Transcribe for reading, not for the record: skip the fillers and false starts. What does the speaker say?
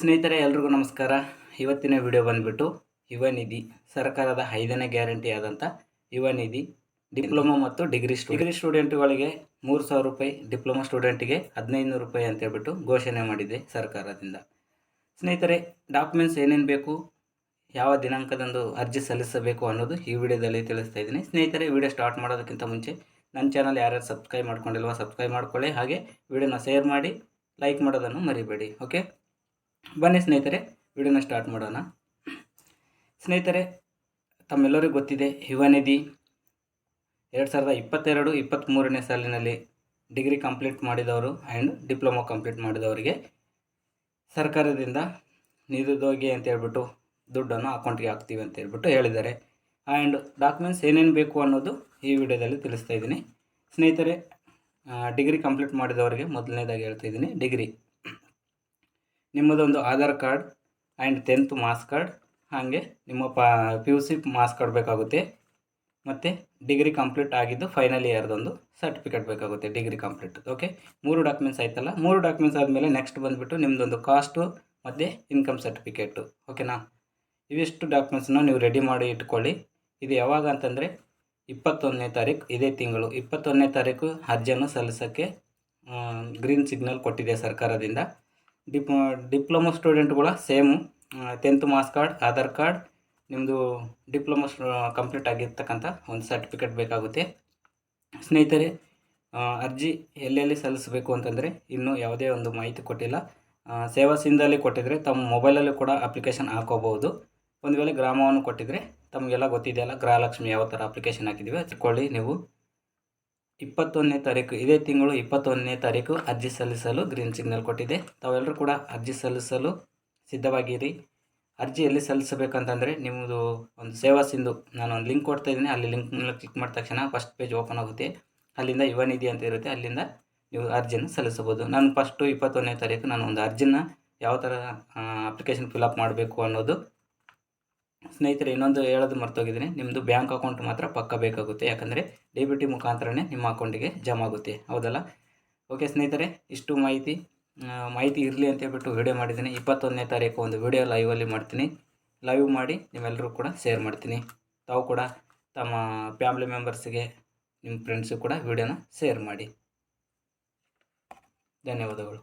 ಸ್ನೇಹಿತರೆ ಎಲ್ರಿಗೂ ನಮಸ್ಕಾರ. ಇವತ್ತಿನ ವಿಡಿಯೋ ಬಂದುಬಿಟ್ಟು ಯುವ ನಿಧಿ ಸರ್ಕಾರದ 5ನೇ ಗ್ಯಾರಂಟಿ ಆದಂಥ ಯುವ ನಿಧಿ ಡಿಪ್ಲೊಮಾ ಮತ್ತು ಡಿಗ್ರಿ ಸ್ಟೂಡೆಂಟ್ಗಳಿಗೆ 3,000 ರೂಪಾಯಿ, ಡಿಪ್ಲೊಮಾ ಸ್ಟೂಡೆಂಟಿಗೆ 1,500 ರೂಪಾಯಿ ಅಂತ ಹೇಳ್ಬಿಟ್ಟು ಘೋಷಣೆ ಮಾಡಿದೆ ಸರ್ಕಾರದಿಂದ. ಸ್ನೇಹಿತರೆ, ಡಾಕ್ಯುಮೆಂಟ್ಸ್ ಏನೇನು ಬೇಕು, ಯಾವ ದಿನಾಂಕದಂದು ಅರ್ಜಿ ಸಲ್ಲಿಸಬೇಕು ಅನ್ನೋದು ಈ ವಿಡಿಯೋದಲ್ಲಿ ತಿಳಿಸ್ತಾ ಇದ್ದೀನಿ. ಸ್ನೇಹಿತರೆ, ವಿಡಿಯೋ ಸ್ಟಾರ್ಟ್ ಮಾಡೋದಕ್ಕಿಂತ ಮುಂಚೆ ನನ್ನ ಚಾನಲ್ ಯಾರ್ಯಾರು ಸಬ್ಸ್ಕ್ರೈಬ್ ಮಾಡ್ಕೊಂಡಿಲ್ವ ಸಬ್ಸ್ಕ್ರೈಬ್ ಮಾಡ್ಕೊಳ್ಳಿ, ಹಾಗೆ ವಿಡಿಯೋನ ಶೇರ್ ಮಾಡಿ ಲೈಕ್ ಮಾಡೋದನ್ನು ಮರಿಬೇಡಿ. ಓಕೆ, ಬನ್ನಿ ಸ್ನೇಹಿತರೆ, ವಿಡಿಯೋನ ಸ್ಟಾರ್ಟ್ ಮಾಡೋಣ. ಸ್ನೇಹಿತರೆ, ತಮ್ಮೆಲ್ಲರಿಗೂ ಗೊತ್ತಿದೆ, ಯುವ ನಿಧಿ 2022-23ನೇ ಸಾಲಿನಲ್ಲಿ ಡಿಗ್ರಿ ಕಂಪ್ಲೀಟ್ ಮಾಡಿದವರು ಆ್ಯಂಡ್ ಡಿಪ್ಲೊಮಾ ಕಂಪ್ಲೀಟ್ ಮಾಡಿದವರಿಗೆ ಸರ್ಕಾರದಿಂದ ನಿರುದ್ಯೋಗಿ ಅಂತ ಹೇಳ್ಬಿಟ್ಟು ದುಡ್ಡನ್ನು ಅಕೌಂಟ್ಗೆ ಹಾಕ್ತೀವಿ ಅಂತ ಹೇಳ್ಬಿಟ್ಟು ಹೇಳಿದ್ದಾರೆ. ಆ್ಯಂಡ್ ಡಾಕ್ಯುಮೆಂಟ್ಸ್ ಏನೇನು ಬೇಕು ಅನ್ನೋದು ಈ ವಿಡಿಯೋದಲ್ಲಿ ತಿಳಿಸ್ತಾ ಇದ್ದೀನಿ. ಸ್ನೇಹಿತರೆ, ಡಿಗ್ರಿ ಕಂಪ್ಲೀಟ್ ಮಾಡಿದವರಿಗೆ ಮೊದಲನೇದಾಗಿ ಹೇಳ್ತಾ ಇದ್ದೀನಿ. ಡಿಗ್ರಿ ನಿಮ್ಮದೊಂದು Aadhaar card and 10th marks card, ಹಾಗೆ ನಿಮ್ಮ PUC ಮಾರ್ಕ್ಸ್ ಕಾರ್ಡ್ ಬೇಕಾಗುತ್ತೆ, ಮತ್ತು ಡಿಗ್ರಿ ಕಂಪ್ಲೀಟ್ ಆಗಿದ್ದು ಫೈನಲ್ ಇಯರ್ದೊಂದು ಸರ್ಟಿಫಿಕೇಟ್ ಬೇಕಾಗುತ್ತೆ, ಡಿಗ್ರಿ ಕಂಪ್ಲೀಟ್. ಓಕೆ, 3 ಡಾಕ್ಯುಮೆಂಟ್ಸ್ ಆಯ್ತಲ್ಲ. 3 ಡಾಕ್ಯುಮೆಂಟ್ಸ್ ಆದಮೇಲೆ ನೆಕ್ಸ್ಟ್ ಬಂದುಬಿಟ್ಟು ನಿಮ್ಮದೊಂದು ಕಾಸ್ಟು ಮತ್ತು ಇನ್ಕಮ್ ಸರ್ಟಿಫಿಕೇಟು. ಓಕೆನಾ, ಇವಿಷ್ಟು ಡಾಕ್ಯುಮೆಂಟ್ಸನ್ನ ನೀವು ರೆಡಿ ಮಾಡಿ ಇಟ್ಕೊಳ್ಳಿ. ಇದು ಯಾವಾಗ ಅಂತಂದರೆ 21ನೇ ತಾರೀಕು, ಇದೇ ತಿಂಗಳು 21ನೇ ತಾರೀಕು ಅರ್ಜಿಯನ್ನು ಸಲ್ಲಿಸೋಕ್ಕೆ ಗ್ರೀನ್ ಸಿಗ್ನಲ್ ಕೊಟ್ಟಿದೆ ಸರ್ಕಾರದಿಂದ. ಡಿಪ್ಲೊಮಾ ಸ್ಟೂಡೆಂಟ್ಗಳ same 10th marks card, Aadhaar card, ನಿಮ್ಮದು ಡಿಪ್ಲೊಮಾ ಕಂಪ್ಲೀಟ್ ಆಗಿರ್ತಕ್ಕಂಥ ಒಂದು ಸರ್ಟಿಫಿಕೇಟ್ ಬೇಕಾಗುತ್ತೆ. ಸ್ನೇಹಿತರೆ, ಅರ್ಜಿ ಎಲ್ಲೆಲ್ಲಿ ಸಲ್ಲಿಸಬೇಕು ಅಂತಂದರೆ ಇನ್ನೂ ಯಾವುದೇ ಒಂದು ಮಾಹಿತಿ ಕೊಟ್ಟಿಲ್ಲ. ಸೇವಾ ಸಿಂಧಲ್ಲಿ ಕೊಟ್ಟಿದ್ದರೆ ತಮ್ಮ ಮೊಬೈಲಲ್ಲೂ ಕೂಡ ಅಪ್ಲಿಕೇಶನ್ ಹಾಕೋಬಹುದು. ಒಂದು ವೇಳೆ ಗ್ರಾಮವನ್ನು ಕೊಟ್ಟಿದ್ದರೆ ತಮಗೆಲ್ಲ ಗೊತ್ತಿದೆಯಲ್ಲ, ಗೃಹಲಕ್ಷ್ಮಿ ಯಾವ ಥರ ಅಪ್ಲಿಕೇಶನ್ ಹಾಕಿದ್ದೀವಿ ಹಚ್ಕೊಳ್ಳಿ. ನೀವು 21ನೇ ತಾರೀಕು, ಇದೇ ತಿಂಗಳು 21ನೇ ತಾರೀಕು ಅರ್ಜಿ ಸಲ್ಲಿಸಲು ಗ್ರೀನ್ ಸಿಗ್ನಲ್ ಕೊಟ್ಟಿದೆ. ತಾವೆಲ್ಲರೂ ಕೂಡ ಅರ್ಜಿ ಸಲ್ಲಿಸಲು ಸಿದ್ಧವಾಗಿರಿ. ಅರ್ಜಿ ಎಲ್ಲಿ ಸಲ್ಲಿಸಬೇಕಂತಂದರೆ ನಿಮ್ಮದು ಒಂದು ಸೇವಾ ಸಿಂಧು, ನಾನು ಒಂದು ಲಿಂಕ್ ಕೊಡ್ತಾ ಇದ್ದೀನಿ. ಅಲ್ಲಿ ಲಿಂಕ್ ಮೇಲೆ ಕ್ಲಿಕ್ ಮಾಡಿದ ತಕ್ಷಣ ಫಸ್ಟ್ ಪೇಜ್ ಓಪನ್ ಆಗುತ್ತೆ. ಅಲ್ಲಿಂದ ಯುವ ನಿಧಿ ಅಂತ ಇರುತ್ತೆ, ಅಲ್ಲಿಂದ ನೀವು ಅರ್ಜಿಯನ್ನು ಸಲ್ಲಿಸಬಹುದು. ನಾನು ಫಸ್ಟು 21ನೇ ತಾರೀಕು ನಾನು ಒಂದು ಅರ್ಜಿನ ಯಾವ ಥರ ಅಪ್ಲಿಕೇಶನ್ ಫಿಲಪ್ ಮಾಡಬೇಕು ಅನ್ನೋದು. ಸ್ನೇಹಿತರೆ, ಇನ್ನೊಂದು ಹೇಳೋದು ಮರ್ತೋಗಿದ್ದೀನಿ, ನಿಮ್ಮದು ಬ್ಯಾಂಕ್ ಅಕೌಂಟ್ ಮಾತ್ರ ಪಕ್ಕ ಬೇಕಾಗುತ್ತೆ, ಯಾಕಂದರೆ DBT ಮುಖಾಂತರನೇ ನಿಮ್ಮ ಅಕೌಂಟಿಗೆ ಜಮಾ ಆಗುತ್ತೆ, ಹೌದಲ್ಲ. ಓಕೆ ಸ್ನೇಹಿತರೆ, ಇಷ್ಟು ಮಾಹಿತಿ ಇರಲಿ ಅಂತ ಹೇಳ್ಬಿಟ್ಟು ವಿಡಿಯೋ ಮಾಡಿದ್ದೀನಿ. 21ನೇ ತಾರೀಕು ಒಂದು ವಿಡಿಯೋ ಲೈವಲ್ಲಿ ಮಾಡ್ತೀನಿ, ಲೈವ್ ಮಾಡಿ ನಿಮ್ಮೆಲ್ಲರೂ ಕೂಡ ಶೇರ್ ಮಾಡ್ತೀನಿ. ತಾವು ಕೂಡ ತಮ್ಮ ಫ್ಯಾಮಿಲಿ ಮೆಂಬರ್ಸ್ಗೆ, ನಿಮ್ಮ ಫ್ರೆಂಡ್ಸಿಗೆ ಕೂಡ ವಿಡಿಯೋನ ಶೇರ್ ಮಾಡಿ. ಧನ್ಯವಾದಗಳು.